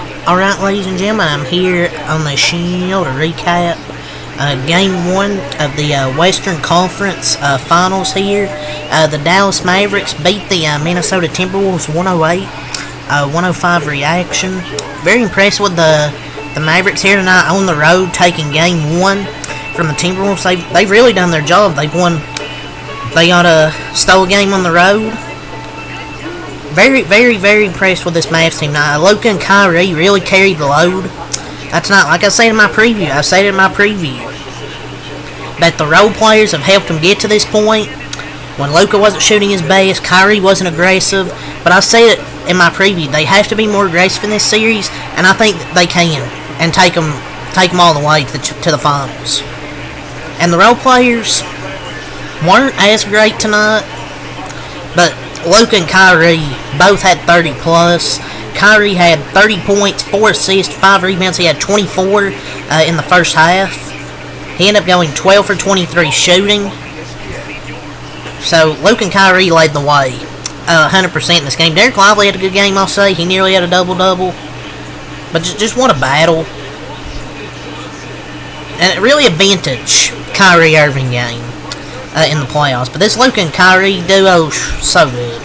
Alright, ladies and gentlemen, I'm here on the show to recap Game 1 of the Western Conference Finals here. The Dallas Mavericks beat the Minnesota Timberwolves 108-105 reaction. Very impressed with the Mavericks here tonight on the road, taking Game 1 from the Timberwolves. They've really done their job. They stole a game on the road. Very, very, very impressed with this Mavs team. Now, Luka and Kyrie really carried the load. That's not, like I said in my preview, that the role players have helped them get to this point. When Luka wasn't shooting his best, Kyrie wasn't aggressive. But I said it in my preview, they have to be more aggressive in this series, and I think they can, and take them all the way to the finals. And the role players weren't as great tonight, but Luka and Kyrie both had 30 plus. Kyrie had 30 points, 4 assists, 5 rebounds. He had 24 in the first half. He ended up going 12 for 23 shooting. So Luka and Kyrie led the way 100% in this game. Derek Lively had a good game, I'll say. He nearly had a double-double. But just what a battle. And really a vintage Kyrie Irving game in the playoffs. But this Luka and Kyrie duo, so good.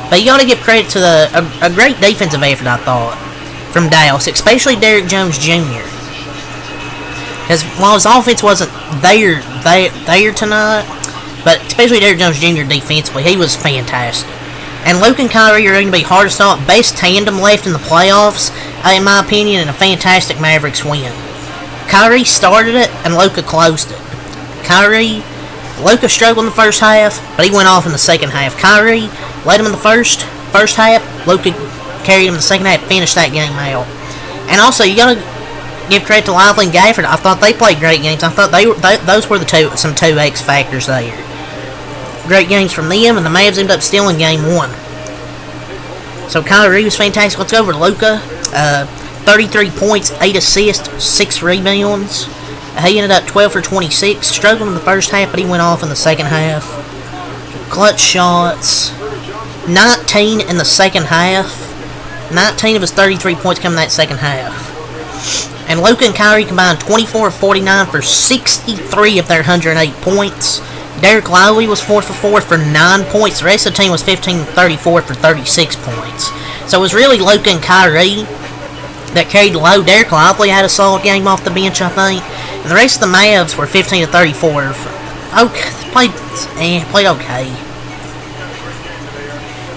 But you got to give credit to a great defensive effort, I thought, from Dallas, especially Derrick Jones Jr. Because while his offense wasn't there tonight, but especially Derrick Jones Jr. defensively, he was fantastic. And Luka and Kyrie are going to be hard to stop. Best tandem left in the playoffs, in my opinion, and a fantastic Mavericks win. Kyrie started it, and Luka closed it. Luka struggled in the first half, but he went off in the second half. Kyrie led him in the first half. Luka carried him in the second half, finished that game out. And also, you got to give credit to Lively and Gafford. I thought they played great games. I thought those were some two X factors there. Great games from them, and the Mavs ended up stealing Game 1. So Kyrie was fantastic. Let's go over to Luka. 33 points, 8 assists, 6 rebounds. He ended up 12 for 26. Struggled in the first half, but he went off in the second half. Clutch shots. 19 in the second half. 19 of his 33 points come in that second half. And Luka and Kyrie combined 24 of 49 for 63 of their 108 points. Derek Lively was 4 for 4 for 9 points. The rest of the team was 15 for 34 for 36 points. So it was really Luka and Kyrie that carried the load. Derek Lively had a solid game off the bench, I think. And the rest of the Mavs were 15 to 34. Played okay.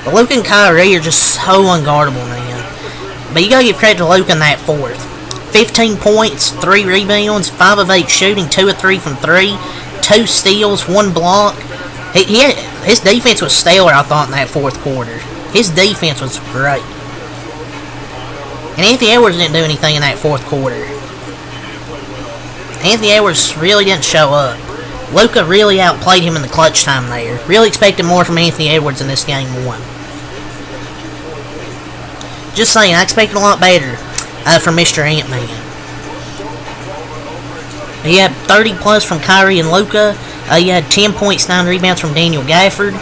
But Luka and Kyrie are just so unguardable, man. But you gotta give credit to Luka in that fourth. 15 points, 3 rebounds, 5 of 8 shooting, 2 of 3 from 3, 2 steals, 1 block. His defense was stellar, I thought, in that fourth quarter. His defense was great. And Anthony Edwards didn't do anything in that fourth quarter. Anthony Edwards really didn't show up. Luka really outplayed him in the clutch time there. Really expected more from Anthony Edwards in this Game 1. Just saying, I expected a lot better from Mr. Ant-Man. He had 30 plus from Kyrie and Luka. He had 10 points, 9 rebounds from Daniel Gafford.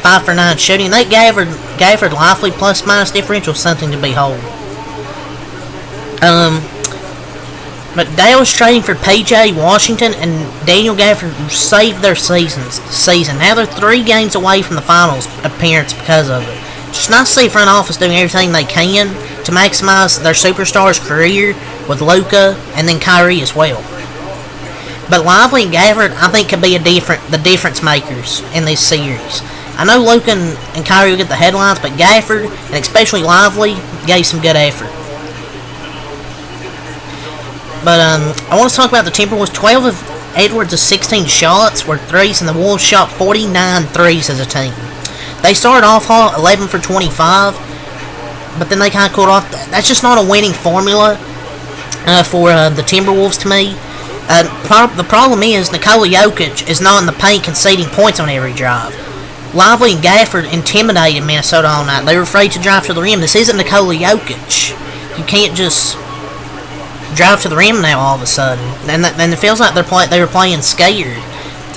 5 for 9 shooting. That Gafford Lively plus minus differential is something to behold. But Dallas trading for P.J. Washington and Daniel Gafford saved their season. Now they're 3 games away from the finals appearance because of it. It's nice to see front office doing everything they can to maximize their superstars' career with Luka and then Kyrie as well. But Lively and Gafford, I think, could be the difference makers in this series. I know Luka and Kyrie will get the headlines, but Gafford, and especially Lively, gave some good effort. But I want to talk about the Timberwolves. 12 of Edwards' 16 shots were threes, and the Wolves shot 49 threes as a team. They started off hot, 11 for 25, but then they kind of cooled off. That's just not a winning formula for the Timberwolves to me. The problem is Nikola Jokic is not in the paint conceding points on every drive. Lively and Gafford intimidated Minnesota all night. They were afraid to drive to the rim. This isn't Nikola Jokic. You can't just drive to the rim now all of a sudden. And it feels like they were playing scared.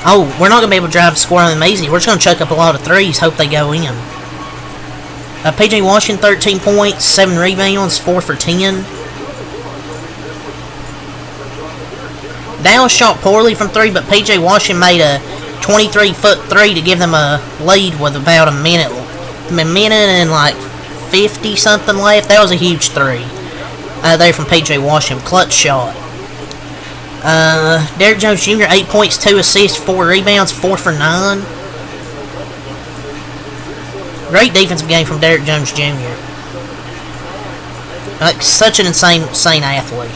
Oh, we're not going to be able to drive the score on them easy. We're just going to chuck up a lot of threes, hope they go in. PJ Washington, 13 points, 7 rebounds, 4 for 10. Dallas shot poorly from 3, but PJ Washington made a 23-foot 3 to give them a lead with about a minute and like 50 something left. That was a huge 3 there from PJ Washington. Clutch shot. Derrick Jones Jr., 8 points, 2 assists, 4 rebounds, 4 for 9. Great defensive game from Derrick Jones Jr. Such an insane athlete.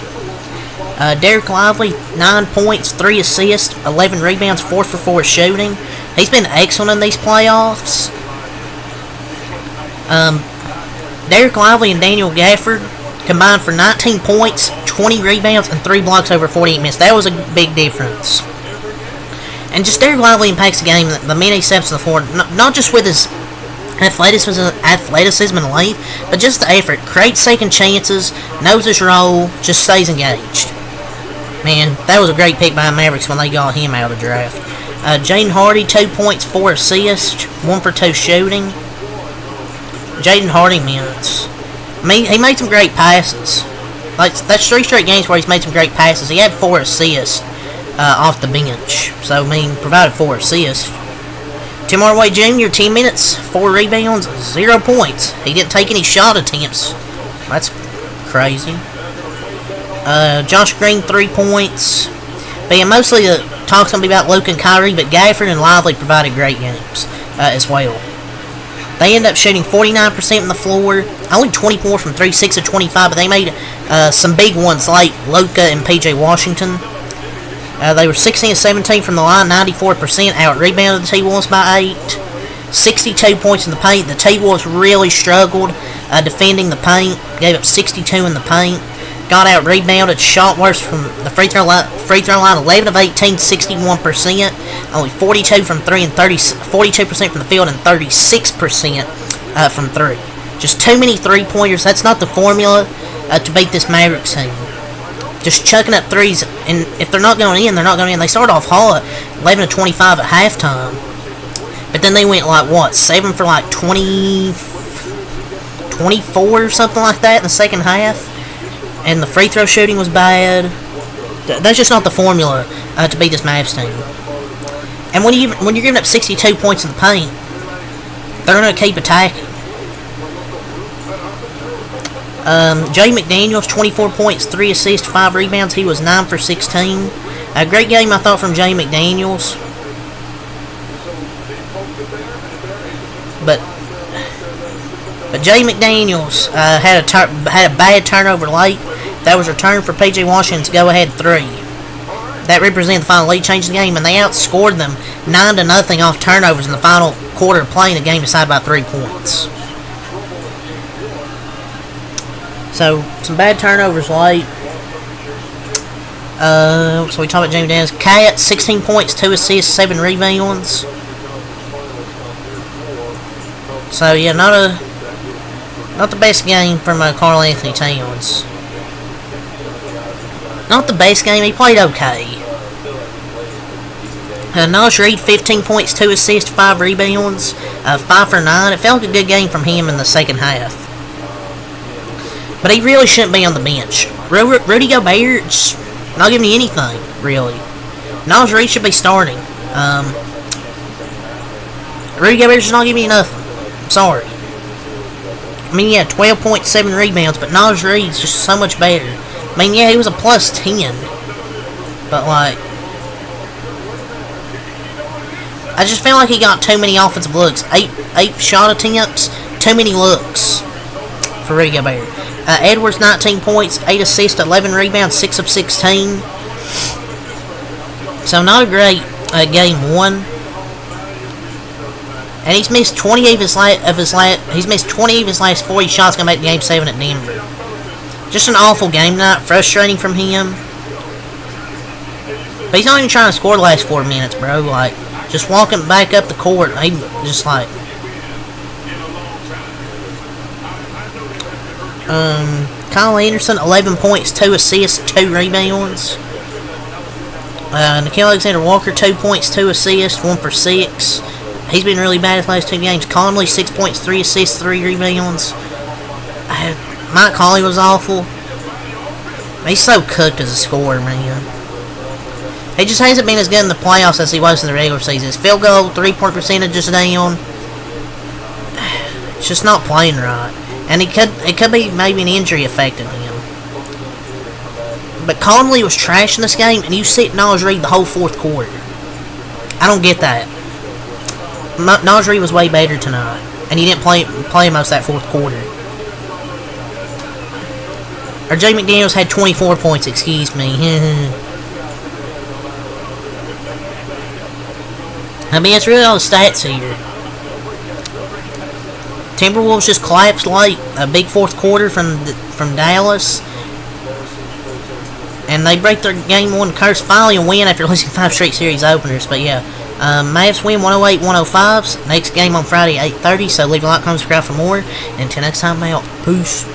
Derek Lively, 9 points, 3 assists, 11 rebounds, 4 for 4 shooting. He's been excellent in these playoffs. Derek Lively and Daniel Gafford combined for 19 points, 20 rebounds, and 3 blocks over 48 minutes. That was a big difference. And just Derek Lively impacts the game, the minute he steps to the floor, not just with his athleticism and length, but just the effort. Creates second chances, knows his role, just stays engaged. Man, that was a great pick by the Mavericks when they got him out of the draft. Jaden Hardy, 2 points, 4 assists, 1 for 2 shooting. Jaden Hardy minutes. I mean, he made some great passes. Like, that's 3 straight games where he's made some great passes. He had 4 assists off the bench. So, I mean, provided 4 assists. Tim Hardaway Jr., 10 minutes, 4 rebounds, 0 points. He didn't take any shot attempts. That's crazy. Josh Green, 3 points. But yeah, mostly the talk's going to be about Luke and Kyrie, but Gafford and Lively provided great games as well. They ended up shooting 49% from the floor, only 24 from 3, 6 of 25, but they made some big ones like Luka and PJ Washington. They were 16 and 17 from the line, 94%, out-rebounded the T-Wolves by 8. 62 points in the paint. The T-Wolves really struggled defending the paint, gave up 62 in the paint. Got out-rebounded, shot worse from the free throw line, 11 of 18, 61%. Only 42 from 3 and 42% from the field and 36% from 3. Just too many three-pointers. That's not the formula to beat this Mavericks team. Just chucking up threes, and if they're not going in, they're not going in. They started off hot, 11 to 25 at halftime. But then they went like, what, 7 for like 24 or something like that in the second half. And the free throw shooting was bad. That's just not the formula to beat this Mavs team. And when you're giving up 62 points in the paint, they're going to keep attacking. Jay McDaniels, 24 points, 3 assists, 5 rebounds. He was 9 for 16. A great game, I thought, from Jay McDaniels. But Jay McDaniels had a bad turnover late. That was returned for PJ Washington's go-ahead 3. That represented the final lead, changed the game, and they outscored them 9-0 off turnovers in the final quarter of play, and the game decided by 3 points. So, some bad turnovers late. So we talked about Jamie Daniels. Cat, 16 points, 2 assists, 7 rebounds. So, yeah, not the best game from Karl Anthony Towns. Not the best game. He played okay. Naj Reid, 15 points, 2 assists, 5 rebounds, 5 for 9. It felt like a good game from him in the second half. But he really shouldn't be on the bench. Rudy Gobert's not giving you anything, really. Naj Reid should be starting. Rudy Gobert's not giving you nothing. I'm sorry. I mean, yeah, 12.7 rebounds, but Naj Reid's just so much better. I mean, yeah, he was a plus 10. But, like, I just felt like he got too many offensive looks. 8 shot attempts, too many looks for Rudy Gobert. Edwards, 19 points, 8 assists, 11 rebounds, 6 of 16. So, not a great game 1. And he's missed 20 of his last 40 shots going to make Game 7 at Denver. Just an awful game night, frustrating from him. But he's not even trying to score the last 4 minutes, bro. Like, just walking back up the court, he just like... Kyle Anderson, 11 points, 2 assists, 2 rebounds. Nickeil Alexander-Walker, 2 points, 2 assists, 1 for 6. He's been really bad his last 2 games. Conley, 6 points, 3 assists, 3 rebounds. Mike Conley was awful. He's so cooked as a scorer, man. He just hasn't been as good in the playoffs as he was in the regular season. His field goal, 3-point percentage is down. It's just not playing right. And it could be maybe an injury affecting him. But Conley was trash in this game, and you sit Naz Reid the whole fourth quarter. I don't get that. Naz Reid was way better tonight, and he didn't play most of that fourth quarter. Or Jay McDaniels had 24 points, excuse me. I mean, it's really all the stats here. Timberwolves just collapsed late. A big fourth quarter from Dallas. And they break their game 1 curse finally and win after losing 5 straight series openers. But yeah, Mavs win 108-105. Next game on Friday, 8:30. So leave a like, comment, subscribe for more. And until next time, I'm out. Peace.